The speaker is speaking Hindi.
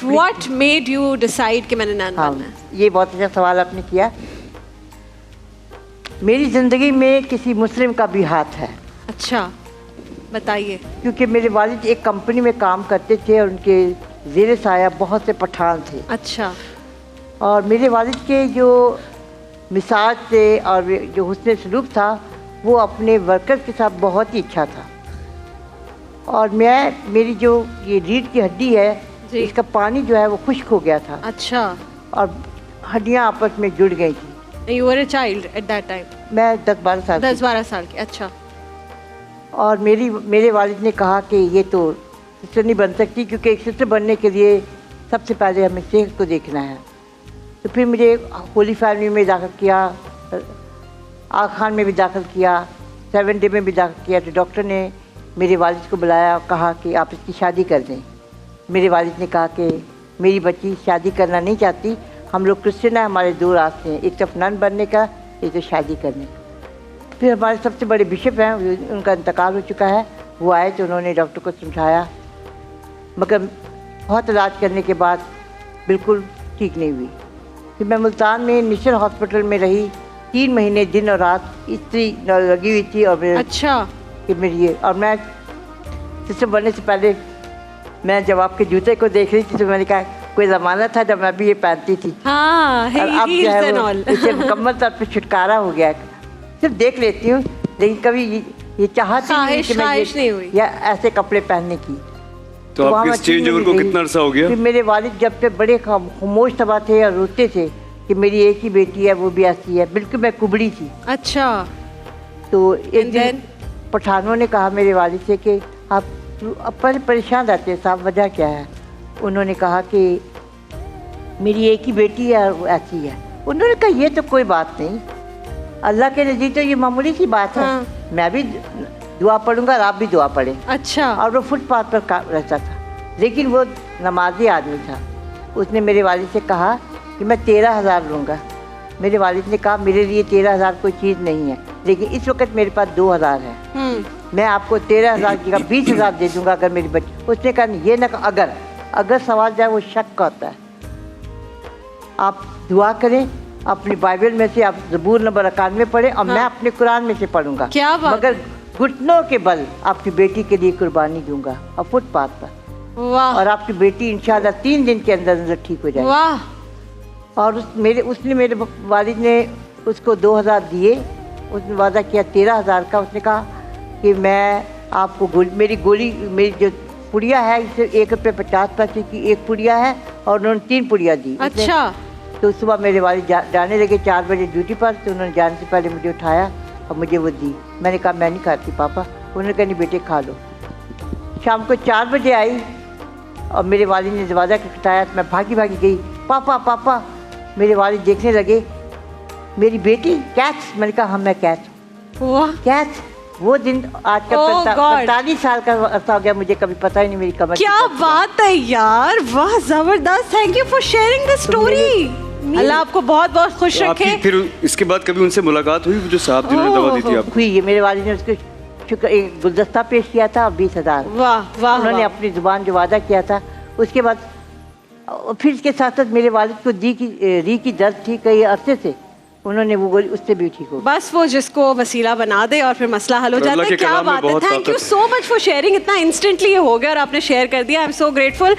What made you decide कि मैंने नन बनना है? ये बहुत अच्छा सवाल आपने किया। मेरी ज़िंदगी में किसी मुस्लिम का भी हाथ है। अच्छा, बताइए। क्योंकि मेरे वालिद एक कंपनी में काम करते थे और उनके ज़ेरे साया बहुत से पठान थे। अच्छा। और मेरे वालिद के जो मिजाज थे और जो हुस्न सलूक था वो अपने वर्कर्स के साथ बहुत ही अच्छा था। और मेरी जो ये रीढ़ की हड्डी है इसका पानी जो है वो खुश्क हो गया था। अच्छा। और हड्डियाँ आपस में जुड़ गई थी। You were a child at that time? मैं 10-12 साल 10-12 साल की। अच्छा। और मेरे वालिद ने कहा कि ये तो सिस्टर नहीं बन सकती, क्योंकि एक सिस्टर बनने के लिए सबसे पहले हमें सेहत को देखना है। तो फिर मुझे होली फैमिली में दाखिल किया, आगा खान में भी दाखिल किया, 7 डे में भी दाखिल किया। तो डॉक्टर ने मेरे वालिद को बुलाया और कहा कि आप इसकी शादी कर दें। मेरे वालिद ने कहा कि मेरी बच्ची शादी करना नहीं चाहती, हम लोग क्रिश्चियन हैं, हमारे 2 रास्ते हैं, एक तरफ नन बनने का, एक तो शादी करने का। फिर हमारे सबसे बड़े बिशप हैं, उनका इंतकाल हो चुका है, वो आए तो उन्होंने डॉक्टर को समझाया, मगर बहुत इलाज करने के बाद बिल्कुल ठीक नहीं हुई। फिर मैं मुल्तान में नेशनल हॉस्पिटल में रही 3 महीने, दिन और रात इस्त्री लगी हुई थी। और अच्छा। कि मेरी ये, और मैं सिस्टर बनने से पहले मैं जब आपके जूते को देख रही थी तो मैंने कहा कोई ज़माना था जब मैं भी ये पहनती थी। हाँ, और अब जो है वो इसे मुकम्मल तौर पर छुटकारा हो गया। सिर्फ देख लेती हूँ, लेकिन कभी ये चाहती नहीं कि मैं नहीं हुई या ऐसे कपड़े पहनने की। तो आपके इस चेंज ओवर को कितना अरसा हो गया? फिर मेरे वालिद जब से बड़े खामोश तबा थे और रोते थे कि मेरी एक ही बेटी है, वो भी ऐसी है, बिल्कुल मैं कुबड़ी थी। अच्छा। तो एक दिन पठानों ने कहा मेरे वालिद से कि आप परेशान रहते हैं साहब, वजह क्या है? उन्होंने कहा कि मेरी एक ही बेटी है और वो ऐसी है। उन्होंने कहा ये तो कोई बात नहीं, अल्लाह के नज़दीक तो ये मामूली सी बात है। हाँ। मैं भी दुआ पढ़ूंगा और आप भी दुआ पढ़ें। अच्छा। और वो फुटपाथ पर रहता था, लेकिन वो नमाजी आदमी था। उसने मेरे वालिद से कहा कि मैं 13,000 लूँगा। मेरे वालिद ने कहा मेरे लिए 13,000 कोई चीज़ नहीं है, लेकिन इस वक्त मेरे पास 2,000 है, मैं आपको 13,000 की 20,000 दे दूँगा अगर मेरी बच्ची। उसने कहा ये ना, अगर सवाल जाए वो शक का होता है। आप दुआ करें, अपनी बाइबल में से आप ज़बूर नंबर 91 पढ़ें और मैं अपने कुरान में से पढ़ूंगा। क्या बात? मगर घुटनों के बल आपकी बेटी के लिए कुर्बानी दूंगा और फुटपाथ पर। वाह। और आपकी बेटी इंशाल्लाह 3 दिन के अंदर अंदर ठीक हो जाएगी। वाह। और उसने मेरे वालिद ने उसको 2,000 दिए। उसने वादा किया 13,000 का। उसने कहा कि मैं आपको मेरी जो पुड़िया है इसे 1 रुपये 50 पैसे की एक पुड़िया है और उन्होंने 3 पुड़िया दी। अच्छा। तो सुबह मेरे वालिद जाने लगे 4 बजे ड्यूटी पर, तो उन्होंने जाने से पहले मुझे उठाया और मुझे वो दी। मैंने कहा मैं नहीं खाती पापा। उन्होंने कहा नहीं बेटे खा लो। शाम को 4 बजे आई और मेरे वालिद ने दरवाज़ा खटखटाया तो मैं भागी गई, पापा पापा। मेरे वालिद देखने लगे, मेरी बेटी कैच। मैंने कहा हाँ मैं कैच। वाह। कैच। वो दिन आज का 45 साल का अर्सा हो गया, मुझे कभी पता ही नहीं मेरी कमर। क्या बात है यार, वाह जबरदस्त। Thank you for sharing the story. Allah आपको बहुत बहुत खुश रखे। फिर इसके बाद कभी उनसे मुलाकात हुई जो साहब जिन्होंने दवा दी थी आपको? हुई है। मेरे वालिद ने उसको शुक्र एक गुलदस्ता पेश किया था और 20,000। वाह वाह। उन्होंने अपनी जुबान जो वादा किया था। उसके बाद फिर इसके साथ साथ मेरे वालिद को री की दर्द थी कई अरसे से, उन्होंने वो गोली उससे भी ठीक हो। बस वो जिसको वसीला बना दे और फिर मसला हल हो जाता है। क्या बात है। Thank you so much for sharing. इतना इंस्टेंटली ये हो गया और आपने शेयर कर दिया। I am so grateful.